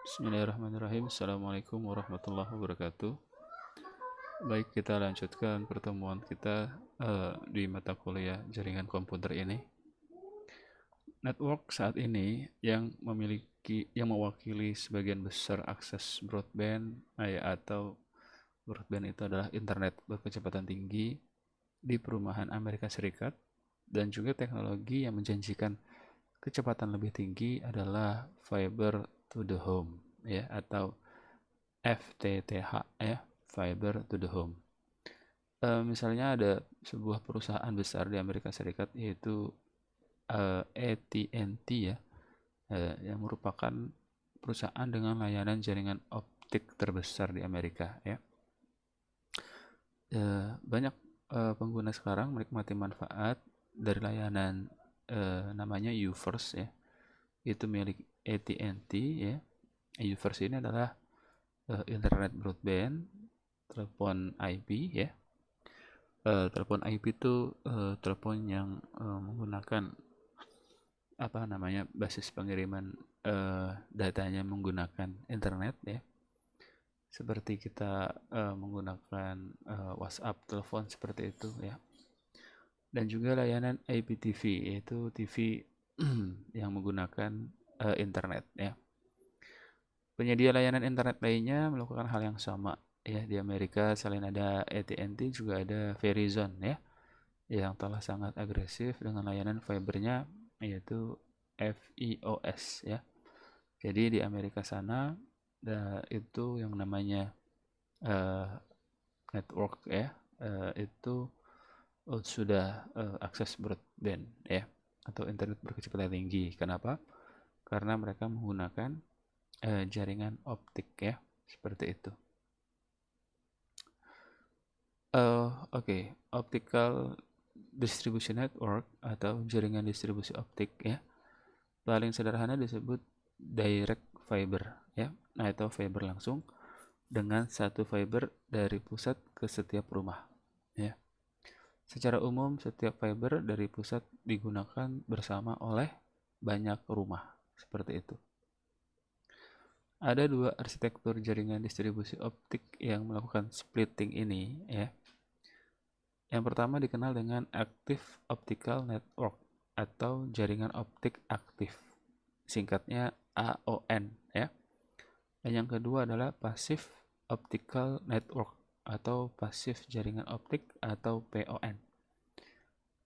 Bismillahirrahmanirrahim. Assalamualaikum warahmatullahi wabarakatuh. Baik, kita lanjutkan pertemuan kita di mata kuliah jaringan komputer ini. Network saat ini yang mewakili sebagian besar akses broadband, atau broadband itu adalah internet berkecepatan tinggi di perumahan Amerika Serikat, dan juga teknologi yang menjanjikan kecepatan lebih tinggi adalah fiber to the home, ya, atau FTTH, ya, fiber to the home. Misalnya ada sebuah perusahaan besar di Amerika Serikat, yaitu AT&T, ya, yang merupakan perusahaan dengan layanan jaringan optik terbesar di Amerika, ya. Banyak pengguna sekarang menikmati manfaat dari layanan namanya UVerse, ya, itu milik AT&T, ya. UVerse ini adalah internet broadband, telepon IP, ya. Telepon IP itu telepon yang menggunakan basis pengiriman datanya menggunakan internet, ya. Seperti kita menggunakan WhatsApp, telepon seperti itu, ya. Dan juga layanan IPTV, yaitu TV yang menggunakan internet, ya. Penyedia layanan internet lainnya melakukan hal yang sama, ya. Di Amerika selain ada AT&T juga ada Verizon, ya, yang telah sangat agresif dengan layanan fibernya, yaitu FiOS, ya. Jadi di Amerika sana itu yang namanya network, ya, itu sudah akses broadband, ya, atau internet berkecepatan tinggi. Kenapa? Karena mereka menggunakan jaringan optik, ya, seperti itu. Oke. Optical distribution network atau jaringan distribusi optik, ya, paling sederhana disebut direct fiber, ya. Nah, itu fiber langsung dengan satu fiber dari pusat ke setiap rumah, ya. Secara umum setiap fiber dari pusat digunakan bersama oleh banyak rumah, seperti itu. Ada dua arsitektur jaringan distribusi optik yang melakukan splitting ini, ya. Yang pertama dikenal dengan Active Optical Network atau jaringan optik aktif, singkatnya AON, ya. Dan yang kedua adalah Passive Optical Network atau pasif jaringan optik atau PON.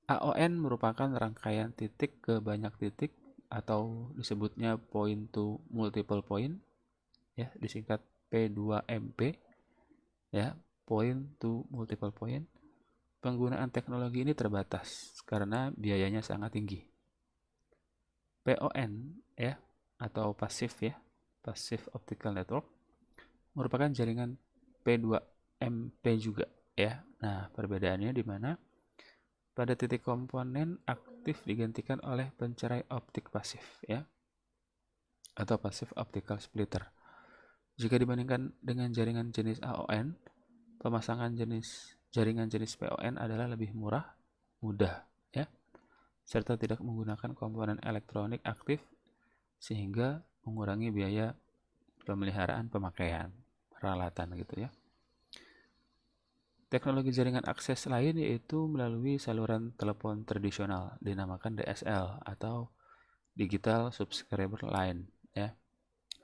AON merupakan rangkaian titik ke banyak titik atau disebutnya point to multiple point, ya, disingkat P2MP, ya, point to multiple point. Penggunaan teknologi ini terbatas karena biayanya sangat tinggi. PON, ya, atau pasif, ya, Passive Optical Network, merupakan jaringan P2MP juga, ya. Nah, perbedaannya di mana pada titik komponen aktif digantikan oleh pencerai optik pasif, ya, atau Passive Optical Splitter. Jika dibandingkan dengan jaringan jenis AON, pemasangan jaringan jenis PON adalah lebih murah, mudah, ya, serta tidak menggunakan komponen elektronik aktif sehingga mengurangi biaya pemeliharaan pemakaian peralatan, gitu, ya. Teknologi jaringan akses lain yaitu melalui saluran telepon tradisional dinamakan DSL atau Digital Subscriber Line, ya,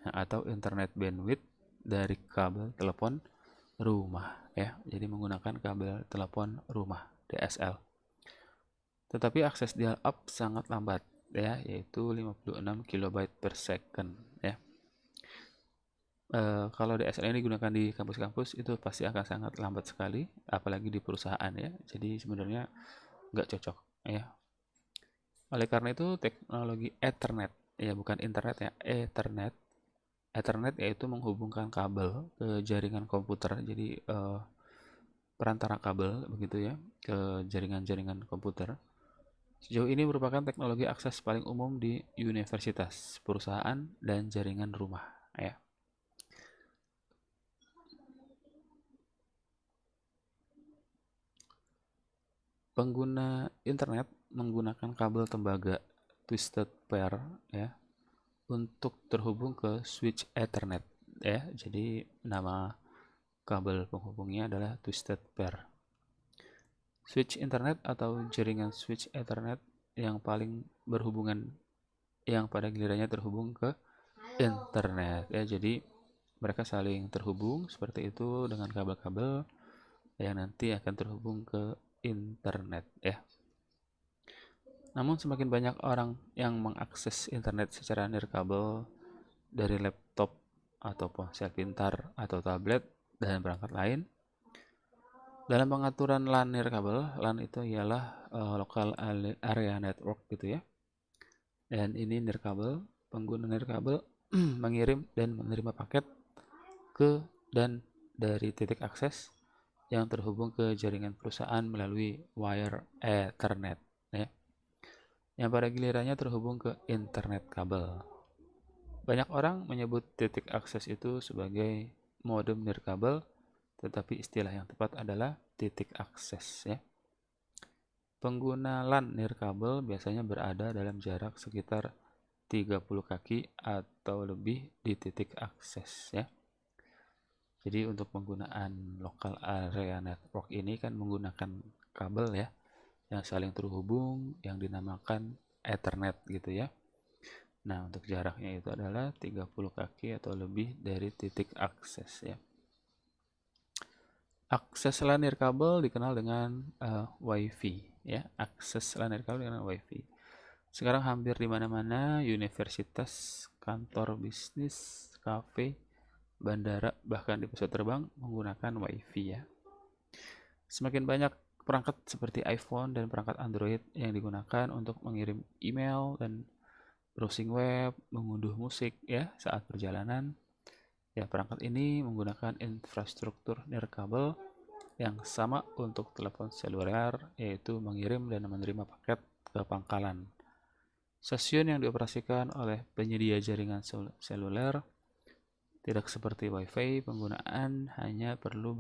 atau internet bandwidth dari kabel telepon rumah, ya. Jadi menggunakan kabel telepon rumah DSL. Tetapi akses dial-up sangat lambat, ya, yaitu 56 KB per second, ya. Kalau DSL ini digunakan di kampus-kampus itu pasti akan sangat lambat sekali, apalagi di perusahaan, ya. Jadi sebenarnya nggak cocok, ya. Oleh karena itu teknologi Ethernet, ya, bukan internet, ya, Ethernet. Ethernet yaitu menghubungkan kabel ke jaringan komputer. Jadi perantara kabel begitu, ya, ke jaringan-jaringan komputer. Sejauh ini merupakan teknologi akses paling umum di universitas, perusahaan, dan jaringan rumah, ya. Pengguna internet menggunakan kabel tembaga twisted pair, ya, untuk terhubung ke switch Ethernet ya. Jadi nama kabel penghubungnya adalah twisted pair. Switch internet atau jaringan switch Ethernet yang paling berhubungan, yang pada gilirannya terhubung ke internet ya. Jadi mereka saling terhubung seperti itu dengan kabel-kabel yang nanti akan terhubung ke internet ya. Namun semakin banyak orang yang mengakses internet secara nirkabel dari laptop atau ponsel pintar atau tablet dan perangkat lain, dalam pengaturan LAN nirkabel, LAN itu ialah local area network gitu ya. Dan ini nirkabel, pengguna nirkabel mengirim dan menerima paket ke dan dari titik akses yang terhubung ke jaringan perusahaan melalui wire Ethernet ya, yang pada gilirannya terhubung ke internet kabel. Banyak orang menyebut titik akses itu sebagai modem nirkabel, tetapi istilah yang tepat adalah titik akses ya. Pengguna LAN nirkabel biasanya berada dalam jarak sekitar 30 kaki atau lebih di titik akses ya. Jadi untuk penggunaan local area network ini kan menggunakan kabel ya yang saling terhubung yang dinamakan Ethernet gitu ya. Nah, untuk jaraknya itu adalah 30 kaki atau lebih dari titik akses ya. Akses LAN nirkabel dikenal dengan Wi-Fi ya. Akses LAN nirkabel dengan Wi-Fi. Sekarang hampir di mana-mana, universitas, kantor bisnis, kafe, bandara, bahkan di pesawat terbang menggunakan Wi-Fi ya. Semakin banyak perangkat seperti iPhone dan perangkat Android yang digunakan untuk mengirim email dan browsing web, mengunduh musik ya saat perjalanan. Ya, perangkat ini menggunakan infrastruktur nirkabel yang sama untuk telepon seluler, yaitu mengirim dan menerima paket ke pangkalan. Stasiun yang dioperasikan oleh penyedia jaringan seluler tidak seperti Wi-Fi, pengguna hanya perlu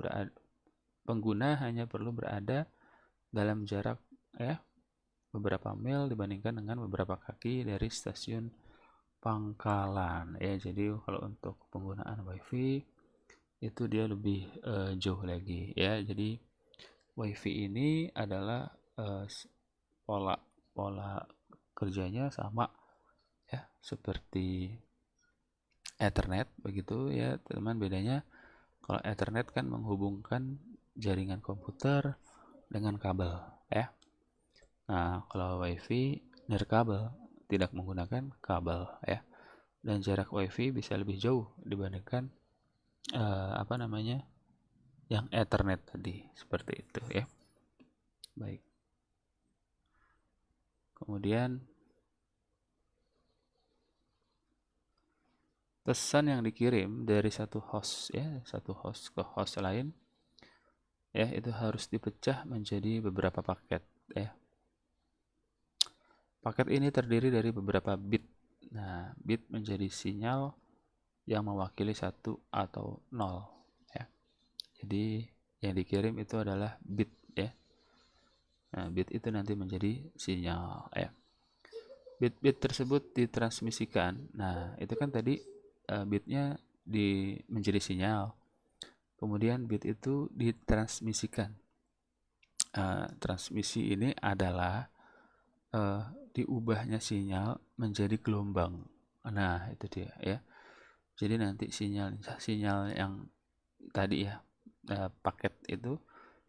berada dalam jarak ya beberapa mil dibandingkan dengan beberapa kaki dari stasiun pangkalan ya. Jadi kalau untuk penggunaan Wi-Fi itu dia lebih jauh lagi ya. Jadi Wi-Fi ini adalah pola kerjanya sama ya seperti Ethernet begitu ya teman. Bedanya kalau Ethernet kan menghubungkan jaringan komputer dengan kabel ya. Nah, kalau Wi-Fi nirkabel tidak menggunakan kabel ya. Dan jarak Wi-Fi bisa lebih jauh dibandingkan yang Ethernet tadi, seperti itu ya. Baik. Kemudian pesan yang dikirim dari satu host ke host lain ya, itu harus dipecah menjadi beberapa paket ya. Paket ini terdiri dari beberapa bit. Nah, bit menjadi sinyal yang mewakili 1 atau 0 ya. Jadi yang dikirim itu adalah bit ya. Nah, bit itu nanti menjadi sinyal ya. Bit-bit tersebut ditransmisikan. Nah, itu kan tadi bitnya menjadi sinyal. Kemudian bit itu ditransmisikan. Transmisi ini adalah diubahnya sinyal menjadi gelombang. Nah, itu dia ya. Jadi nanti sinyal yang tadi ya paket itu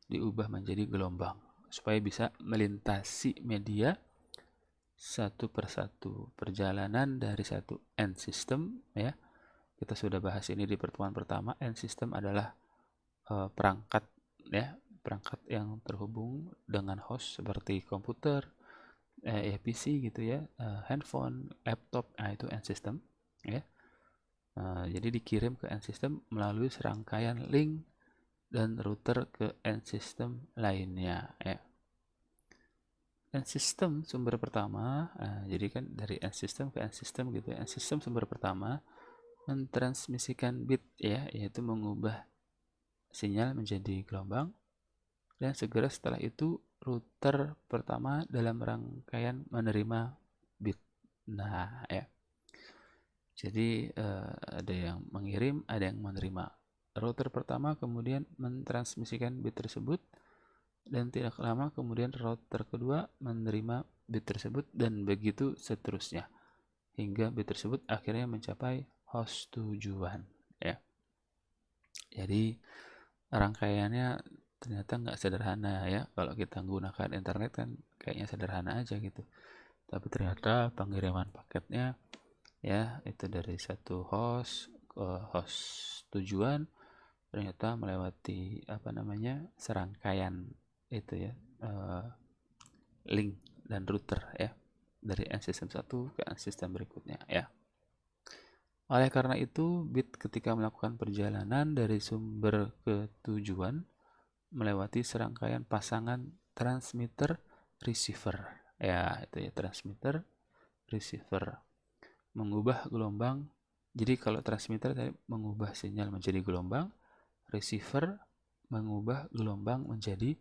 diubah menjadi gelombang supaya bisa melintasi media satu persatu perjalanan dari satu end system ya. Kita sudah bahas ini di pertemuan pertama. End system adalah perangkat ya, perangkat yang terhubung dengan host seperti komputer, PC gitu ya, handphone, laptop. Nah, itu end system ya. Jadi dikirim ke end system melalui serangkaian link dan router ke end system lainnya ya. End system sumber pertama, jadi kan dari end system ke end system gitu ya. End system sumber pertama mentransmisikan bit ya, yaitu mengubah sinyal menjadi gelombang, dan segera setelah itu router pertama dalam rangkaian menerima bit. Nah ya, Jadi ada yang mengirim, ada yang menerima. Router pertama kemudian mentransmisikan bit tersebut, dan tidak lama kemudian router kedua menerima bit tersebut, dan begitu seterusnya hingga bit tersebut akhirnya mencapai host tujuan, ya. Jadi rangkaiannya ternyata nggak sederhana, ya. Kalau kita menggunakan internet kan kayaknya sederhana aja gitu, tapi ternyata pengiriman paketnya, ya, itu dari satu host ke host tujuan ternyata melewati serangkaian itu, ya, link dan router, ya, dari end system 1 ke end system berikutnya, ya. Oleh karena itu, bit ketika melakukan perjalanan dari sumber ke tujuan melewati serangkaian pasangan transmitter receiver, ya, itu ya, transmitter receiver mengubah gelombang. Jadi kalau transmitter tadi mengubah sinyal menjadi gelombang, receiver mengubah gelombang menjadi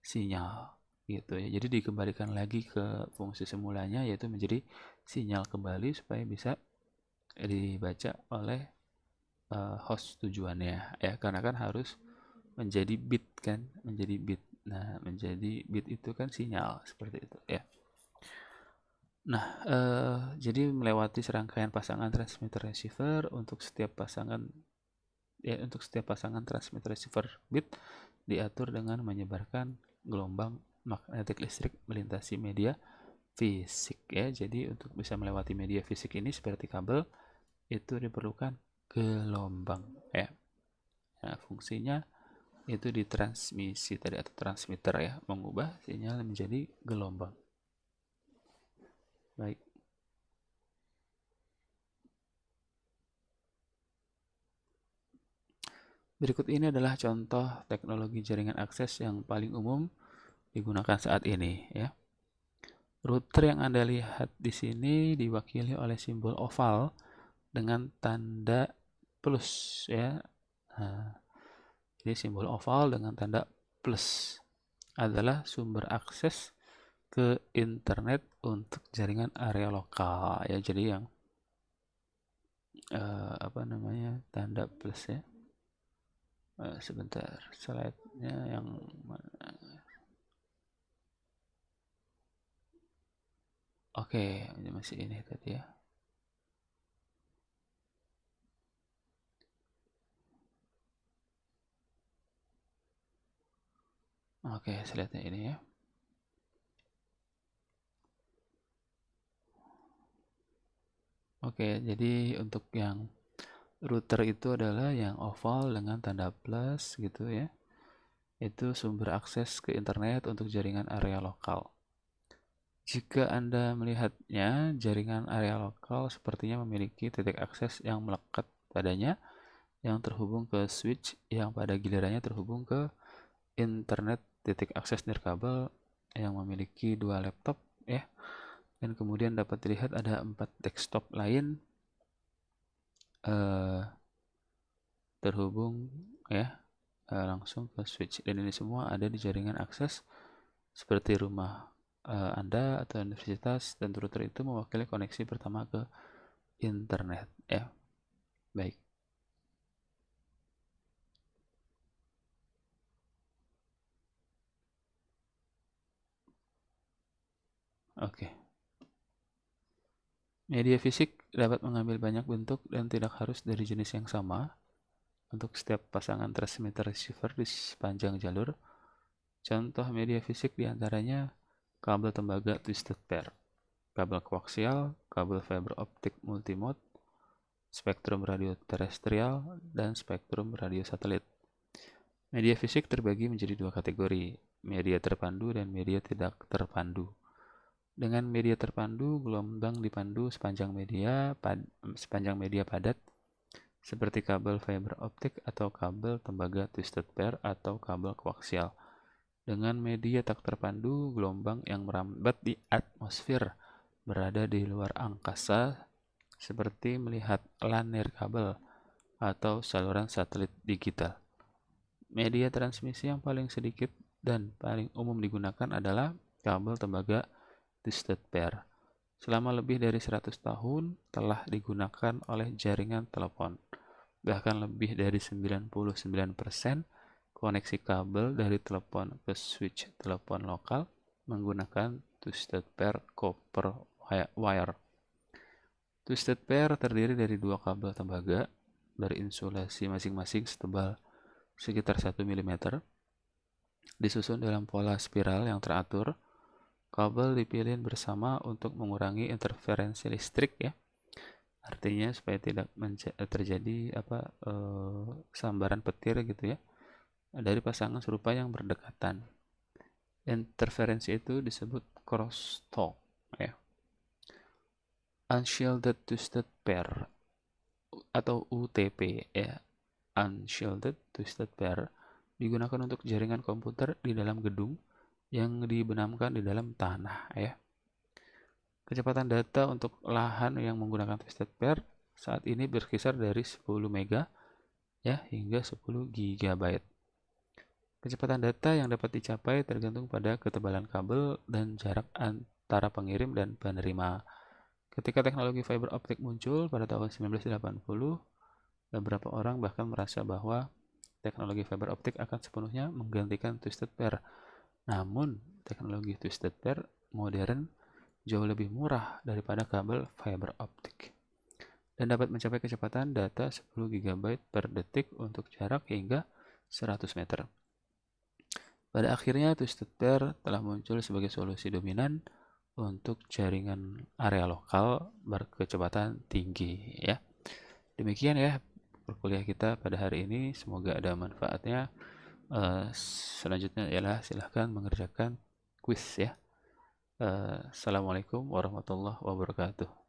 sinyal, gitu ya. Jadi dikembalikan lagi ke fungsi semulanya, yaitu menjadi sinyal kembali supaya bisa dibaca oleh host tujuannya, ya, karena kan harus menjadi bit kan, menjadi bit. Nah, menjadi bit itu kan sinyal, seperti itu, ya. Nah, jadi melewati serangkaian pasangan transmitter receiver untuk setiap pasangan transmitter receiver bit diatur dengan menyebarkan gelombang magnetik listrik melintasi media fisik, ya. Jadi untuk bisa melewati media fisik ini seperti kabel itu diperlukan gelombang, ya. Nah, fungsinya itu di transmisi tadi atau transmitter, ya, mengubah sinyal menjadi gelombang. Baik. Berikut ini adalah contoh teknologi jaringan akses yang paling umum digunakan saat ini, ya. Router yang Anda lihat di sini diwakili oleh simbol oval dengan tanda plus, ya. Nah, jadi simbol oval dengan tanda plus adalah sumber akses ke internet untuk jaringan area lokal, ya. Jadi yang tanda plus, ya. Sebentar, slide-nya yang mana? Oke, ini masih ini tadi, ya. Oke, slide-nya ini, ya. Oke, jadi untuk yang router itu adalah yang oval dengan tanda plus, gitu, ya. Itu sumber akses ke internet untuk jaringan area lokal. Jika Anda melihatnya, jaringan area lokal sepertinya memiliki titik akses yang melekat padanya yang terhubung ke switch yang pada gilirannya terhubung ke internet titik akses nirkabel yang memiliki 2 laptop, ya. Dan kemudian dapat dilihat ada 4 desktop lain terhubung, ya, langsung ke switch, dan ini semua ada di jaringan akses seperti rumah Anda atau universitas, dan router itu mewakili koneksi pertama ke internet, ya. Baik. Oke. Media fisik dapat mengambil banyak bentuk dan tidak harus dari jenis yang sama untuk setiap pasangan transmitter receiver di sepanjang jalur. Contoh media fisik diantaranya kabel tembaga twisted pair, kabel koaksial, kabel fiber optik multimode, spektrum radio terestrial, dan spektrum radio satelit. Media fisik terbagi menjadi 2 kategori, media terpandu dan media tidak terpandu. Dengan media terpandu, gelombang dipandu sepanjang media padat seperti kabel fiber optik atau kabel tembaga twisted pair atau kabel koaksial. Dengan media tak terpandu, gelombang yang merambat di atmosfer berada di luar angkasa seperti melihat LAN nirkabel atau saluran satelit digital. Media transmisi yang paling sedikit dan paling umum digunakan adalah kabel tembaga twisted pair. selama lebih dari 100 tahun telah digunakan oleh jaringan telepon. Bahkan lebih dari 99% koneksi kabel dari telepon ke switch telepon lokal menggunakan twisted pair copper wire. Twisted pair terdiri dari dua kabel tembaga berinsulasi masing-masing setebal sekitar 1 mm, disusun dalam pola spiral yang teratur. Kabel dipilih bersama untuk mengurangi interferensi listrik ya. Artinya supaya tidak terjadi sambaran petir gitu ya dari pasangan serupa yang berdekatan. Interferensi itu disebut crosstalk ya. Unshielded twisted pair atau UTP ya. Unshielded twisted pair digunakan untuk jaringan komputer di dalam gedung yang dibenamkan di dalam tanah ya. Kecepatan data untuk LAN yang menggunakan twisted pair saat ini berkisar dari 10 mega ya hingga 10 GB. Kecepatan data yang dapat dicapai tergantung pada ketebalan kabel dan jarak antara pengirim dan penerima. Ketika teknologi fiber optik muncul pada tahun 1980, beberapa orang bahkan merasa bahwa teknologi fiber optik akan sepenuhnya menggantikan twisted pair. Namun, teknologi twisted pair modern jauh lebih murah daripada kabel fiber optik dan dapat mencapai kecepatan data 10 GB per detik untuk jarak hingga 100 meter. Pada akhirnya, twisted pair telah muncul sebagai solusi dominan untuk jaringan area lokal berkecepatan tinggi ya. Demikian ya perkuliah kita pada hari ini, semoga ada manfaatnya. Selanjutnya ialah silahkan mengerjakan quiz ya. Assalamualaikum warahmatullahi wabarakatuh.